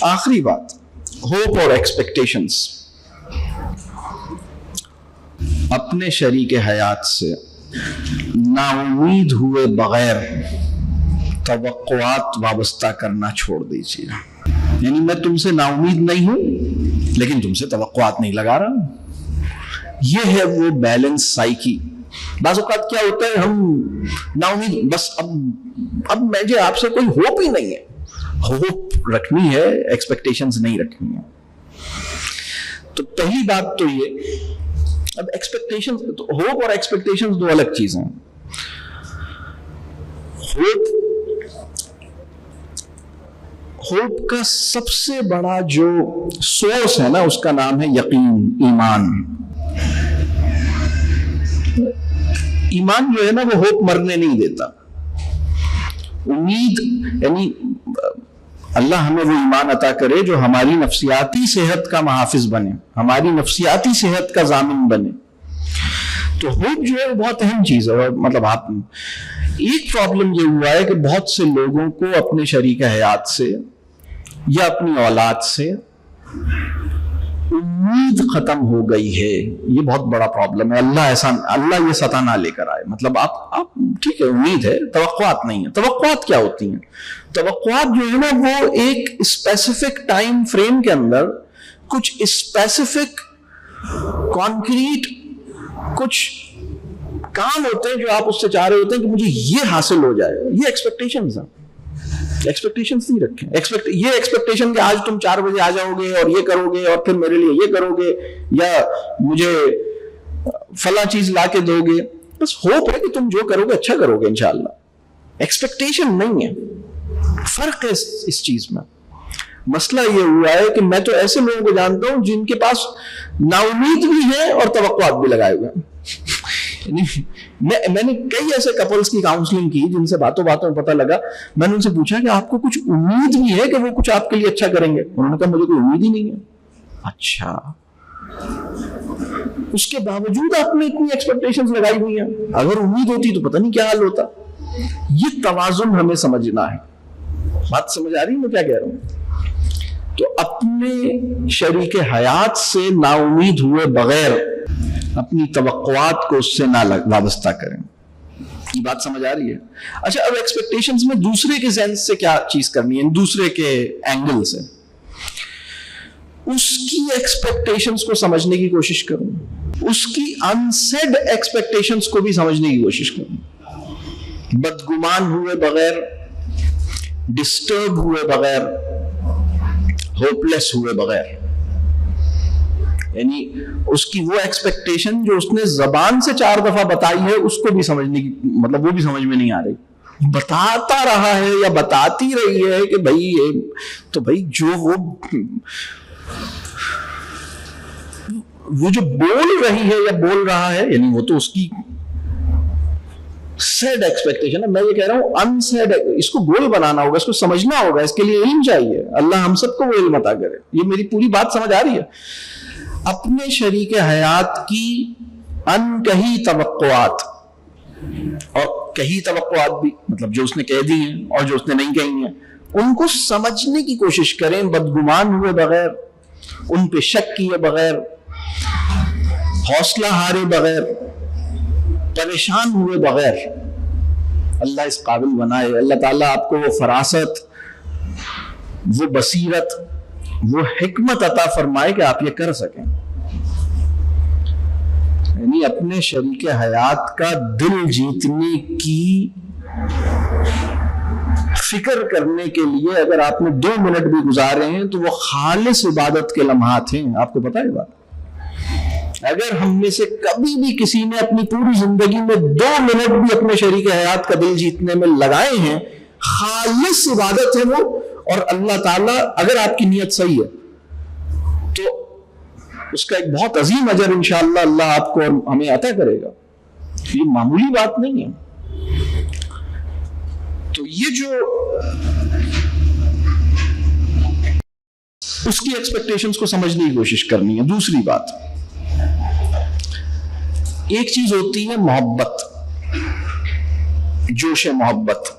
آخری بات، ہوپ اور ایکسپیکٹیشنز. اپنے شریک حیات سے نا امید ہوئے بغیر توقعات وابستہ کرنا چھوڑ دیجیے. یعنی میں تم سے نا امید نہیں ہوں لیکن تم سے توقعات نہیں لگا رہا ہوں. یہ ہے وہ بیلنس سائیکی. بعض اوقات کیا ہوتا ہے، ہم نا امید، بس اب مجھے آپ سے کوئی ہوپ ہی نہیں ہے. ہوپ رکھنی ہے، ایکسپیکٹیشنز نہیں رکھنی ہے. تو پہلی بات تو یہ. اب ایکسپیکٹیشنز، ہوپ اور ایکسپیکٹیشنز دو الگ چیزیں ہیں. ہوپ کا سب سے بڑا جو سورس ہے نا، اس کا نام ہے یقین، ایمان. ایمان جو ہے نا، وہ ہوپ مرنے نہیں دیتا. امید، یعنی اللہ ہمیں وہ ایمان عطا کرے جو ہماری نفسیاتی صحت کا محافظ بنے، ہماری نفسیاتی صحت کا ضامن بنے. تو ہوپ جو ہے وہ بہت اہم چیز ہے. مطلب ایک پرابلم یہ ہوا ہے کہ بہت سے لوگوں کو اپنے شریک حیات سے یا اپنی اولاد سے امید ختم ہو گئی ہے. یہ بہت بڑا پرابلم ہے. اللہ یہ سطح نہ لے کر آئے. مطلب آپ ٹھیک ہے، امید ہے، توقعات نہیں ہے. توقعات کیا ہوتی ہیں؟ توقعات جو ہے نا، وہ ایک اسپیسیفک ٹائم فریم کے اندر کچھ اسپیسیفک کانکریٹ کچھ کام ہوتے ہیں جو آپ اس سے چاہ رہے ہوتے ہیں کہ مجھے یہ حاصل ہو جائے. یہ ایکسپیکٹیشنز ہیں. ایکسپیکٹیشنز نہیں رکھیں. یہ ایکسپیکٹیشن کہ آج تم 4 بجے آ جاؤ گے اور یہ کرو گے اور پھر میرے لیے یہ کرو گے یا مجھے فلاں چیز لا کے دو گے. بس ہوپ ہے کہ تم جو کرو گے اچھا کرو گے انشاءاللہ. ایکسپیکٹیشن نہیں ہے. فرق ہے اس چیز میں. مسئلہ یہ ہوا ہے کہ میں تو ایسے لوگوں کو جانتا ہوں جن کے پاس نا امید بھی ہے اور توقعات بھی لگائے ہوئے ہیں. میں نے کئی ایسے کپلز کی کاؤنسلنگ کی جن سے باتوں میں پتہ لگا. میں نے ان سے پوچھا کہ آپ کو کچھ امید بھی ہے کہ وہ کچھ آپ کے لیے اچھا کریں گے؟ انہوں نے کہا مجھے کوئی امید ہی نہیں ہے. اچھا، اس کے باوجود آپ نے اتنی ایکسپیکٹیشنز لگائی ہوئی ہیں. اگر امید ہوتی تو پتہ نہیں کیا حال ہوتا. یہ توازن ہمیں سمجھنا ہے. بات سمجھ آ رہی ہے میں کیا کہہ رہا ہوں؟ تو اپنے شریک حیات سے نا امید ہوئے بغیر اپنی توقعات کو اس سے نہ وابستہ کریں. یہ بات سمجھ آ رہی ہے؟ اچھا، اب ایکسپیکٹیشنز میں دوسرے کے سینس سے کیا چیز کرنی ہے، دوسرے کے اینگل سے. اس کی ایکسپیکٹیشنز کو سمجھنے کی کوشش کروں، اس کی انسیڈ ایکسپیکٹیشنز کو بھی سمجھنے کی کوشش کروں. بدگمان ہوئے بغیر، ڈسٹرب ہوئے بغیر، ہوپلیس ہوئے بغیر. یعنی اس کی وہ ایکسپیکٹیشن جو اس نے زبان سے 4 دفعہ بتائی ہے اس کو بھی سمجھنے کی، مطلب وہ بھی سمجھ میں نہیں آ رہی. بتاتا رہا ہے یا بتاتی رہی ہے کہ بھائی یہ تو بھائی جو وہ جو بول رہی ہے یا بول رہا ہے، یعنی وہ تو اس کی سیڈ ایکسپیکٹیشن ہے. میں یہ کہہ رہا ہوں انسیڈ. اس کو گول بنانا ہوگا، اس کو سمجھنا ہوگا. اس کے لیے علم چاہیے. اللہ ہم سب کو وہ علم عطا کرے. یہ میری پوری بات سمجھ آ رہی ہے؟ اپنے شریک حیات کی انکہی توقعات اور کہی توقعات بھی، مطلب جو اس نے کہہ دی ہیں اور جو اس نے نہیں کہی ہیں، ان کو سمجھنے کی کوشش کریں بدگمان ہوئے بغیر، ان پہ شک کیے بغیر، حوصلہ ہارے بغیر، پریشان ہوئے بغیر. اللہ اس قابل بنائے. اللہ تعالیٰ آپ کو وہ فراست، وہ بصیرت، وہ حکمت عطا فرمائے کہ آپ یہ کر سکیں. یعنی اپنے شریک حیات کا دل جیتنے کی فکر کرنے کے لیے اگر آپ نے 2 منٹ بھی گزارے ہیں تو وہ خالص عبادت کے لمحات ہیں. آپ کو پتہ ہے بات؟ اگر ہم میں سے کبھی بھی کسی نے اپنی پوری زندگی میں 2 منٹ بھی اپنے شریک حیات کا دل جیتنے میں لگائے ہیں، خالص عبادت ہے وہ. اور اللہ تعالیٰ اگر آپ کی نیت صحیح ہے تو اس کا ایک بہت عظیم اجر انشاءاللہ اللہ آپ کو اور ہمیں عطا کرے گا. یہ معمولی بات نہیں ہے. تو یہ جو اس کی ایکسپیکٹیشنز کو سمجھنے کی کوشش کرنی ہے. دوسری بات، ایک چیز ہوتی ہے محبت، جوش محبت.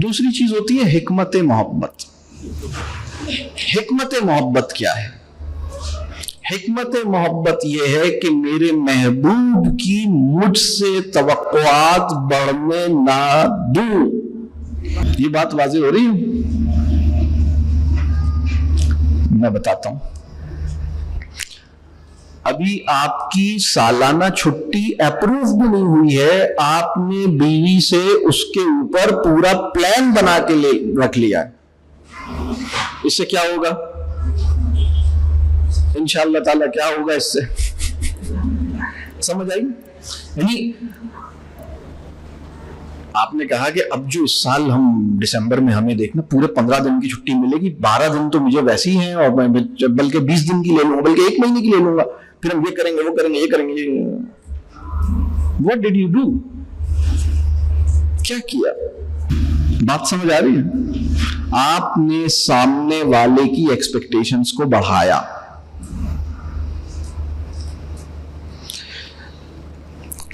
دوسری چیز ہوتی ہے حکمت محبت. حکمت محبت کیا ہے؟ حکمت محبت یہ ہے کہ میرے محبوب کی مجھ سے توقعات بڑھنے نہ دوں. یہ بات واضح ہو رہی ہے؟ میں بتاتا ہوں. ابھی آپ کی سالانہ چھٹی اپروو بھی نہیں ہوئی ہے, آپ نے بیوی سے اس کے اوپر پورا پلان بنا کے رکھ لیا ہے. اس سے کیا ہوگا انشاءاللہ تعالیٰ؟ کیا ہوگا اس سے؟ سمجھ آئی؟ یعنی آپ نے کہا کہ اب جو اس سال ہم دسمبر میں ہمیں دیکھنا پورے 15 دن کی چھٹی ملے گی, 12 دن تو مجھے ویسے ہی ہیں, اور میں بلکہ 20 دن کی لے لوں گا, بلکہ 1 مہینے کی لے لوں گا, پھر ہم یہ کریں گے, وہ کریں گے, یہ کریں گے. What did you do? کیا کیا؟ بات سمجھ آ رہی ہے؟ آپ نے سامنے والے کی ایکسپیکٹیشنز کو بڑھایا.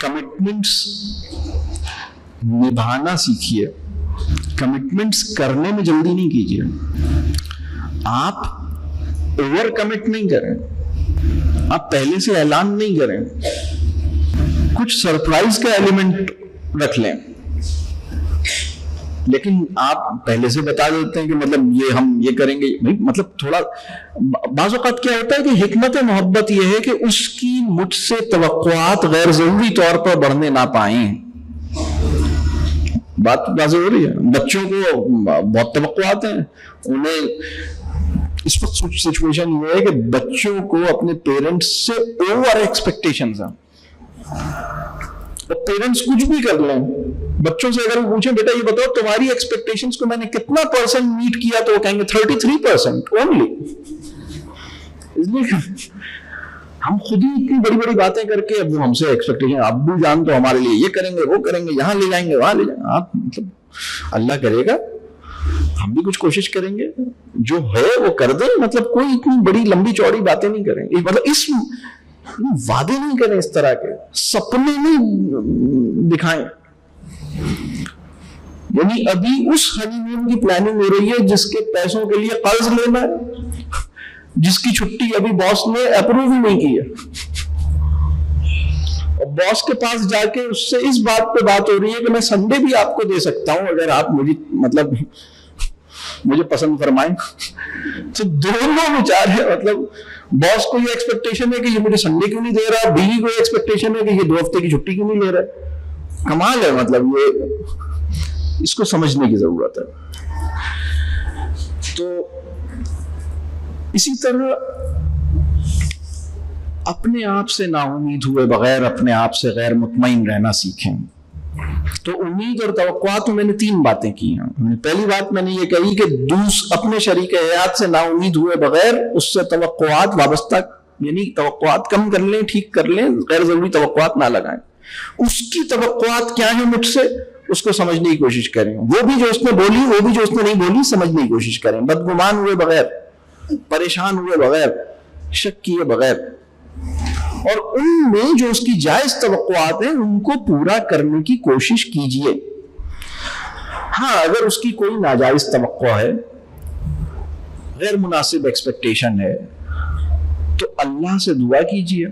کمٹمنٹس نبھانا سیکھیے, کمٹمنٹس کرنے میں جلدی نہیں کیجیے. آپ اوور کمٹ نہیں کریں, آپ پہلے سے اعلان نہیں کریں, کچھ سرپرائز کا ایلیمنٹ رکھ لیں, لیکن آپ پہلے سے بتا دیتے ہیں کہ مطلب یہ ہم یہ کریں گے. مطلب تھوڑا بعض اوقات کیا ہوتا ہے کہ حکمت محبت یہ ہے کہ اس کی مجھ سے توقعات غیر ضروری طور پر بڑھنے نہ پائیں. بات واضح ہو رہی ہے؟ بچوں کو بہت توقعات ہیں, انہیں اس وقت سچویشن یہ ہے کہ بچوں کو اپنے پیرنٹس سے اوور ایکسپیکٹیشنز ہیں. پیرنٹس کچھ بھی کر لیں, بچوں سے اگر وہ پوچھیں بیٹا یہ بتاؤ تمہاری ایکسپیکٹیشنز کو میں نے کتنا % میٹ کیا, تو وہ کہیں گے 33% اونلی. اس لیے ہم خود ہی اتنی بڑی بڑی باتیں کر کے اب وہ ہم سے ایکسپیکٹیشن, ابو جان تو ہمارے لیے یہ کریں گے, وہ کریں گے, یہاں لے جائیں گے, وہاں لے جائیں گے. آپ مطلب اللہ کرے گا ہم بھی کچھ کوشش کریں گے, جو ہے وہ کر دیں. مطلب کوئی اتنی بڑی لمبی چوڑی باتیں نہیں کریں, مطلب اس وعدے نہیں کریں, اس طرح کے سپنے نہیں دکھائیں. یعنی ابھی اس ہنی مون کی پلاننگ ہو رہی ہے جس کے پیسوں کے لیے قرض لینا ہے, جس کی چھٹی ابھی باس نے اپروو ہی نہیں کی ہے, اور باس کے پاس جا کے اس سے اس بات پہ بات ہو رہی ہے کہ میں سنڈے بھی آپ کو دے سکتا ہوں اگر آپ مجھے پسند فرمائیں. تو دونوں بیچارے, مطلب باس کو یہ ایکسپیکٹیشن ہے کہ یہ مجھے سنڈے کیوں نہیں دے رہا, بیوی کو یہ ایکسپیکٹیشن ہے کہ یہ 2 ہفتے کی چھٹی کیوں نہیں لے رہا. کمال ہے, مطلب یہ اس کو سمجھنے کی ضرورت ہے. تو اسی طرح اپنے آپ سے نا امید ہوئے بغیر اپنے آپ سے غیر مطمئن رہنا سیکھیں. تو امید اور توقعات میں نے 3 باتیں کی ہیں. پہلی بات میں نے یہ کہی کہ اپنے شریک حیات سے نا امید ہوئے بغیر اس سے توقعات وابستہ, یعنی توقعات کم کر لیں, ٹھیک کر لیں, غیر ضروری توقعات نہ لگائیں. اس کی توقعات کیا ہیں مجھ سے, اس کو سمجھنے کی کوشش کریں. وہ بھی جو اس نے بولی, وہ بھی جو اس نے نہیں بولی, سمجھنے کی کوشش کریں. بدگمان ہوئے بغیر, پریشان ہوئے بغیر, شک کیے بغیر, اور ان میں جو اس کی جائز توقعات ہیں ان کو پورا کرنے کی کوشش کیجیے. ہاں اگر اس کی کوئی ناجائز توقع ہے, غیر مناسب ایکسپیکٹیشن ہے, تو اللہ سے دعا کیجیے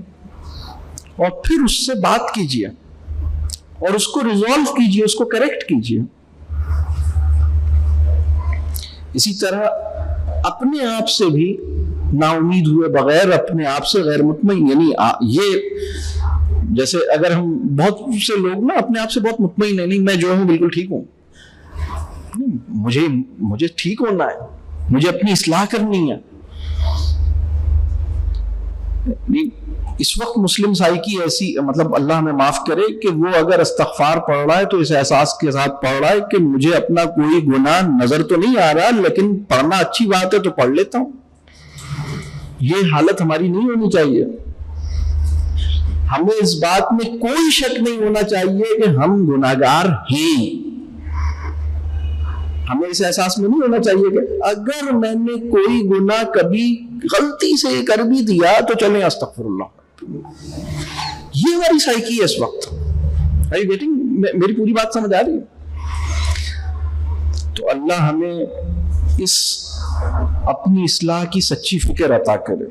اور پھر اس سے بات کیجیے اور اس کو ریزالو کیجیے, اس کو کریکٹ کیجیے. اسی طرح اپنے آپ سے بھی نا امید ہوئے بغیر اپنے آپ سے غیر مطمئن, یعنی یہ جیسے اگر ہم بہت سے لوگ نا اپنے آپ سے بہت مطمئن ہیں, نہیں میں جو ہوں بالکل ٹھیک ہوں, مجھے ٹھیک ہونا ہے, مجھے اپنی اصلاح کرنی ہے. اس وقت مسلم سائیکی ایسی, مطلب اللہ ہمیں معاف کرے, کہ وہ اگر استغفار پڑھ رہا ہے تو اس احساس کے ساتھ پڑھ رہا ہے کہ مجھے اپنا کوئی گناہ نظر تو نہیں آ رہا, لیکن پڑھنا اچھی بات ہے تو پڑھ لیتا ہوں. یہ حالت ہماری نہیں ہونی چاہیے. ہمیں اس بات میں کوئی شک نہیں ہونا چاہیے کہ ہم گناہگار ہیں. ہمیں اس احساس میں نہیں ہونا چاہیے کہ اگر میں نے کوئی گناہ کبھی غلطی سے کر بھی دیا تو چلیں استغفر اللہ. یہ ہماری سائیکی ہے اس وقت. Are you getting؟ میری پوری بات سمجھ آ رہی ہے؟ تو اللہ ہمیں اس اپنی اصلاح کی سچی فکر عطا کرے.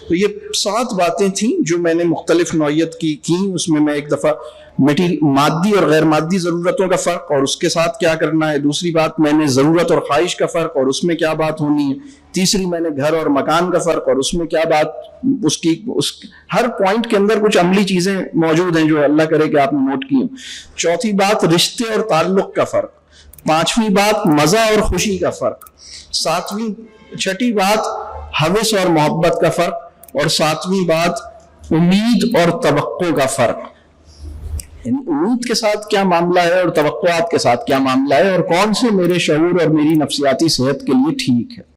تو یہ 7 باتیں تھیں جو میں نے مختلف نوعیت کی اس میں ایک دفعہ مادی اور غیر مادی ضرورتوں کا فرق اور اس کے ساتھ کیا کرنا ہے. دوسری بات میں نے ضرورت اور خواہش کا فرق اور اس میں کیا بات ہونی ہے. تیسری میں نے گھر اور مکان کا فرق اور اس میں کیا بات. ہر پوائنٹ کے اندر کچھ عملی چیزیں موجود ہیں جو اللہ کرے کہ آپ نے نوٹ کی. چوتھی بات رشتے اور تعلق کا فرق. پانچویں بات مزہ اور خوشی کا فرق. چھٹی بات ہوس اور محبت کا فرق. اور 7ویں بات امید اور توقع کا فرق. یعنی امید کے ساتھ کیا معاملہ ہے اور توقعات کے ساتھ کیا معاملہ ہے اور کون سے میرے شعور اور میری نفسیاتی صحت کے لیے ٹھیک ہے.